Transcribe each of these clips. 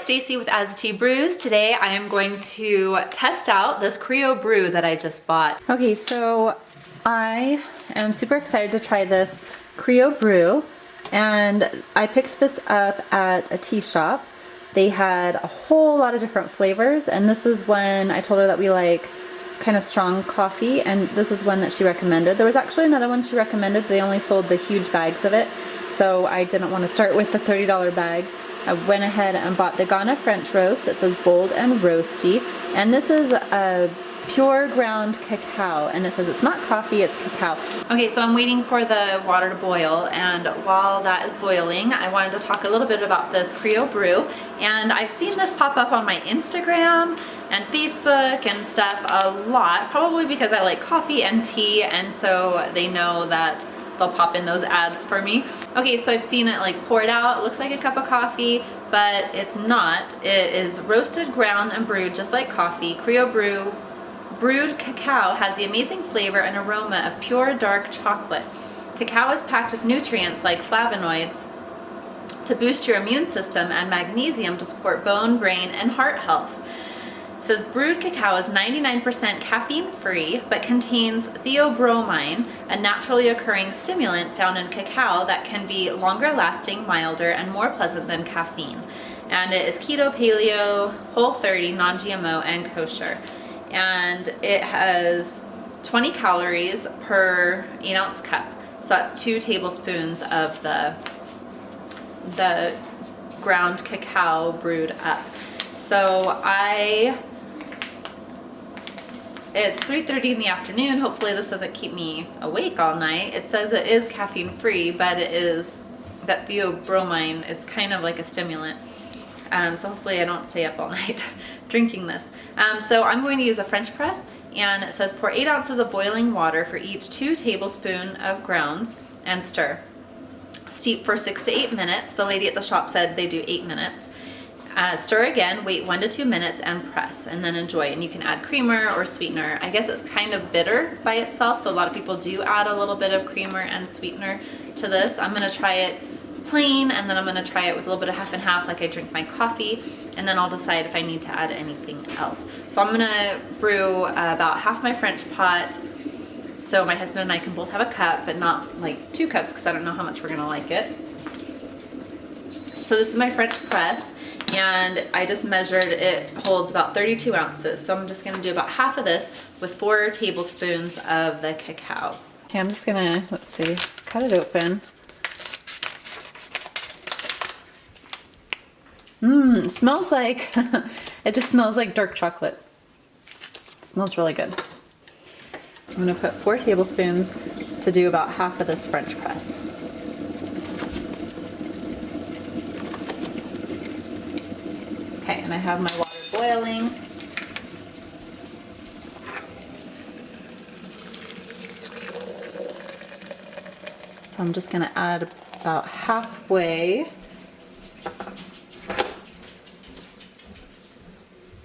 Stacy with As Tea Brews. Today I am going to test out this Crio Bru that I just bought. Okay, so I am super excited to try this Crio Bru, and I picked this up at a tea shop. They had a whole lot of different flavors, and this is when I told her that we like kind of strong coffee, and this is one that she recommended. There was actually another one she recommended. They only sold the huge bags of it, so I didn't want to start with the $30 bag. I went ahead and bought the Ghana French roast. It says bold and roasty, and this is a pure ground cacao, and it says it's not coffee, it's cacao. Okay, so I'm waiting for the water to boil, and while that is boiling, I wanted to talk a little bit about this Crio Bru. And I've seen this pop up on my Instagram and Facebook and stuff a lot, probably because I like coffee and tea, and so they know that they'll pop in those ads for me. Okay, so I've seen it like poured out. It looks like a cup of coffee, but it's not. It is roasted, ground, and brewed just like coffee. Crio Bru brewed cacao has the amazing flavor and aroma of pure dark chocolate. Cacao is packed with nutrients like flavonoids to boost your immune system and magnesium to support bone, brain, and heart health. It says brewed cacao is 99% caffeine free, but contains theobromine, a naturally occurring stimulant found in cacao that can be longer lasting, milder, and more pleasant than caffeine. And it is keto, paleo, whole30, non-GMO, and kosher. And it has 20 calories per 8-ounce cup. So that's 2 tablespoons of the ground cacao brewed up. So it's 3:30 in the afternoon. Hopefully this doesn't keep me awake all night. It says it is caffeine free, but it is, that theobromine is kind of like a stimulant. So hopefully I don't stay up all night drinking this. So I'm going to use a French press, and it says pour 8 ounces of boiling water for each 2 tablespoons of grounds and stir. Steep for 6 to 8 minutes. The lady at the shop said they do 8 minutes. Stir again, wait 1 to 2 minutes, and press, and then enjoy. And you can add creamer or sweetener. I guess it's kind of bitter by itself, so a lot of people do add a little bit of creamer and sweetener to this. I'm going to try it plain, and then I'm going to try it with a little bit of half and half like I drink my coffee, and then I'll decide if I need to add anything else. So I'm going to brew about half my French pot, so my husband and I can both have a cup, but not like 2 cups because I don't know how much we're going to like it. So this is my French press, and I just measured, it holds about 32 ounces. So I'm just going to do about half of this with 4 tablespoons of the cacao. Okay, I'm just going to, let's see, cut it open. It smells like, it just smells like dark chocolate. It smells really good. I'm going to put 4 tablespoons to do about half of this French press. Okay, and I have my water boiling. So I'm just going to add about halfway.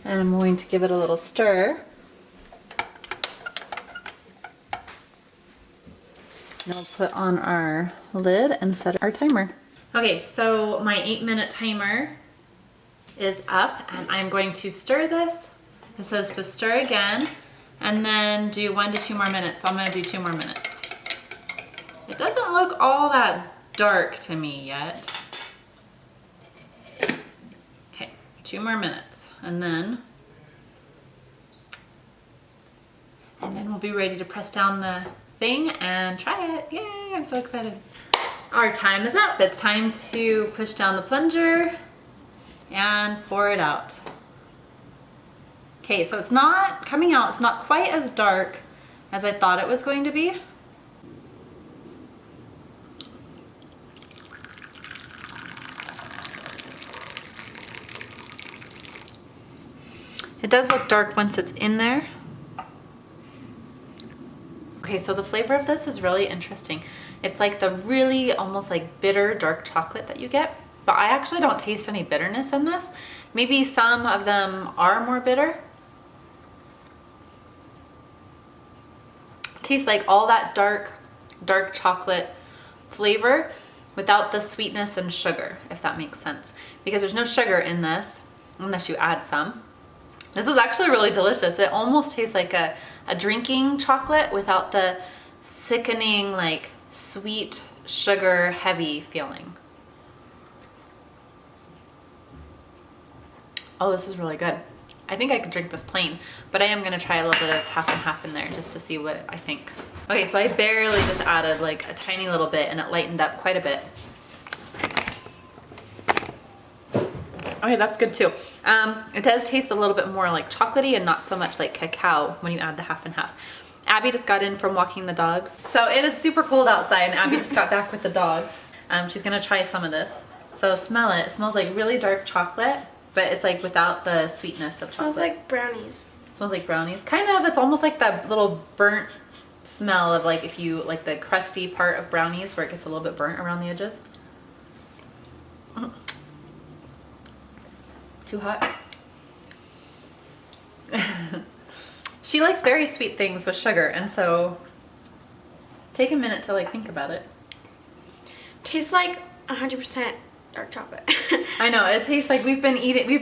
And I'm going to give it a little stir. Then we'll put on our lid and set our timer. Okay, so my 8-minute timer is up, and I'm going to stir this. It says to stir again, and then do 1 to 2 more minutes. So I'm going to do 2 more minutes. It doesn't look all that dark to me yet. Okay, 2 more minutes. And then we'll be ready to press down the thing and try it. Yay, I'm so excited. Our time is up. It's time to push down the plunger and pour it out. Okay, so it's not coming out. It's not quite as dark as I thought it was going to be. It does look dark once it's in there. Okay, so the flavor of this is really interesting. It's like the really almost like bitter dark chocolate that you get, but I actually don't taste any bitterness in this. Maybe some of them are more bitter. It tastes like all that dark chocolate flavor without the sweetness and sugar, if that makes sense. Because there's no sugar in this. unless you add some. This is actually really delicious. It almost tastes like a drinking chocolate without the sickening, like sweet, sugar, heavy feeling. Oh, this is really good. I think I could drink this plain, but I am gonna try a little bit of half and half in there just to see what I think. Okay, so I barely just added like a tiny little bit and it lightened up quite a bit. Okay, that's good too. It does taste a little bit more like chocolatey and not so much like cacao when you add the half and half. Abby just got in from walking the dogs. So it is super cold outside and Abby just got back with the dogs. She's gonna try some of this. So smell it. It smells like really dark chocolate, but it's like without the sweetness of chocolate. Smells like brownies. It smells like brownies. Kind of, it's almost like that little burnt smell of like if you, like the crusty part of brownies where it gets a little bit burnt around the edges. Too hot? She likes very sweet things with sugar, and so take a minute to like think about it. Tastes like 100% dark chocolate. I know, it tastes like we've been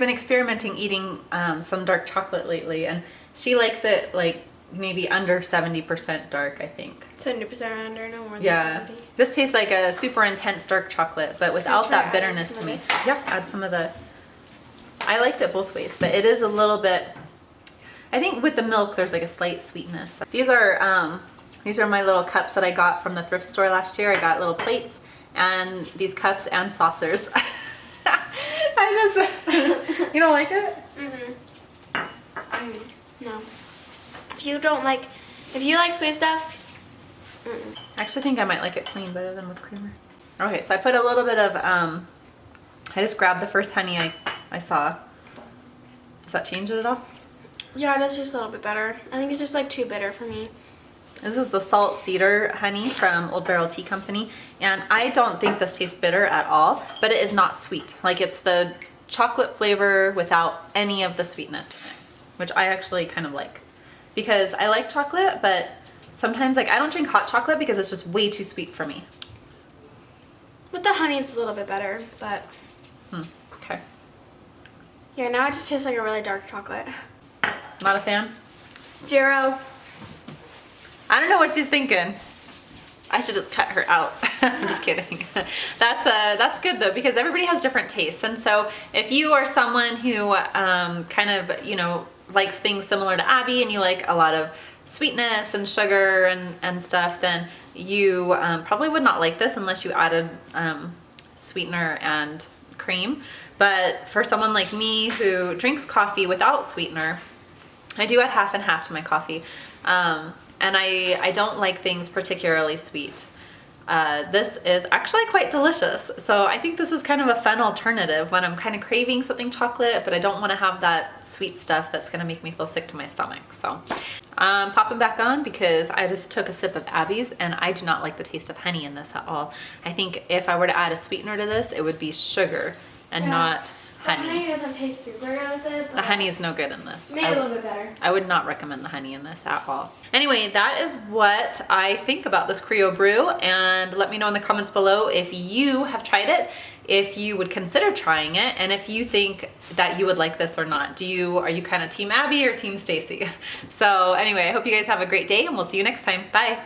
experimenting eating some dark chocolate lately, and she likes it like maybe under 70% dark, I think. 70% under, no more than 70. This tastes like a super intense dark chocolate, but without that bitterness to me. Yep, add some of the... I liked it both ways, but it is a little bit... I think with the milk, there's like a slight sweetness. These are my little cups that I got from the thrift store last year. I got little plates and these cups and saucers. I just... You don't like it? No. If you like sweet stuff, I actually think I might like it plain better than with creamer. Okay, so I put a little bit of, I just grabbed the first honey I saw. Does that change it at all? Yeah, that's just a little bit better. I think it's just like too bitter for me. This is the salt cedar honey from Old Barrel Tea Company, and I don't think this tastes bitter at all, but it is not sweet. Like, it's the chocolate flavor without any of the sweetness in it, which I actually kind of like. Because I like chocolate, but sometimes, like, I don't drink hot chocolate because it's just way too sweet for me. With the honey, it's a little bit better, but... Okay. Yeah, now it just tastes like a really dark chocolate. Not a fan? 0. I don't know what she's thinking. I should just cut her out. I'm just kidding. That's good though, because everybody has different tastes. And so if you are someone who kind of, you know, likes things similar to Abby and you like a lot of sweetness and sugar and stuff, then you probably would not like this unless you added sweetener and cream. But for someone like me who drinks coffee without sweetener, I do add half and half to my coffee. And I don't like things particularly sweet. This is actually quite delicious. So I think this is kind of a fun alternative when I'm kind of craving something chocolate, but I don't want to have that sweet stuff that's gonna make me feel sick to my stomach. So popping back on because I just took a sip of Abby's and I do not like the taste of honey in this at all. I think if I were to add a sweetener to this, it would be sugar and not honey. The honey doesn't taste super good with it. But the honey is no good in this. Made a little bit better. I would not recommend the honey in this at all. Anyway, that is what I think about this Crio Brew, and let me know in the comments below if you have tried it, if you would consider trying it, and if you think that you would like this or not. Are you kind of Team Abby or Team Stacy? So anyway, I hope you guys have a great day and we'll see you next time. Bye.